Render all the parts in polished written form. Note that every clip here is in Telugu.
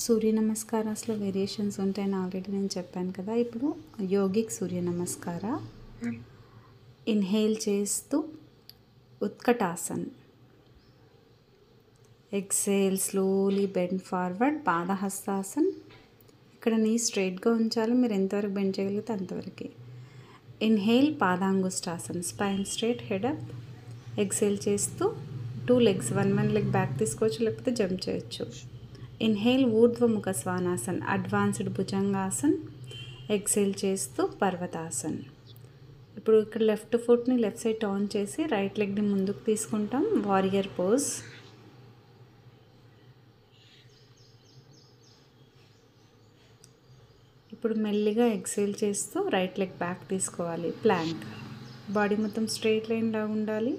సూర్య నమస్కారాస్లో వేరియేషన్స్ ఉంటాయని ఆల్రెడీ నేను చెప్పాను కదా. ఇప్పుడు యోగిక్ సూర్య నమస్కార. ఇన్హేల్ చేస్తూ ఉత్కటాసన్. ఎక్సేల్ స్లోలీ బెండ్ ఫార్వర్డ్ పాదహస్తాసన్. ఇక్కడ నీ స్ట్రైట్గా ఉంచాలి, మీరు ఎంతవరకు బెండ్ చేయగలిగితే అంతవరకు. ఇన్హేల్ పాదాంగుష్టాసన్, spine straight, head up. Exhale చేస్తూ 2 legs, వన్ లెగ్ బ్యాక్ తీసుకోవచ్చు, లేకపోతే జంప్ చేయొచ్చు. ఇన్హేల్ ఊర్ధ్వముఖ స్వానాసన్, అడ్వాన్స్డ్ భుజంగాసన్. ఎక్సేల్ చేస్తూ పర్వతాసన్. ఇప్పుడు ఇక్కడ లెఫ్ట్ ఫుట్ని లెఫ్ట్ సైడ్ టర్న్ చేసి రైట్ లెగ్ని ముందుకు తీసుకుంటాం, వారియర్ పోజ్. ఇప్పుడు మెల్లిగా ఎక్సేల్ చేస్తూ రైట్ లెగ్ బ్యాక్ తీసుకోవాలి, ప్లాంక్. బాడీ మొత్తం స్ట్రైట్ లైన్ లాగా ఉండాలి.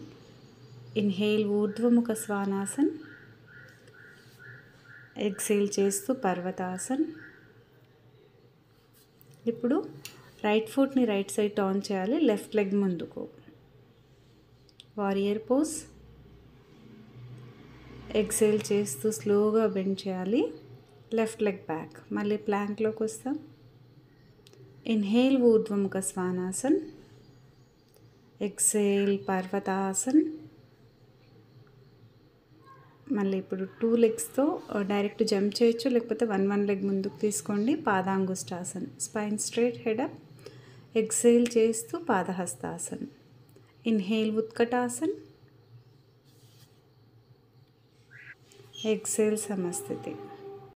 ఇన్హేల్ ఊర్ధ్వముఖ స్వానాసన్. ఎక్సేల్ చేస్తూ పర్వతాసన్. ఇప్పుడు రైట్ ఫుట్ని రైట్ సైడ్ టర్న్ చేయాలి, లెఫ్ట్ లెగ్ ముందుకు, వారియర్ పోజ్. ఎక్సేల్ చేస్తూ స్లోగా బెండ్ చేయాలి, లెఫ్ట్ లెగ్ బ్యాక్. మళ్ళీ ప్లాంక్లోకి వస్తాం. ఇన్హేల్ ఊర్ధ్వముఖ స్వానాసన్. ఎక్సేల్ పర్వతాసన్. మళ్ళీ ఇప్పుడు 2 legsతో డైరెక్ట్ జంప్ చేయొచ్చు, లేకపోతే వన్ లెగ్ ముందుకు తీసుకోండి, పాదాంగుష్టాసన్. Spine straight, head up. Exhale చేస్తూ పాదహస్తాసన్. ఇన్హేల్ ఉత్కటాసన్. ఎక్సేల్ సమస్థితి.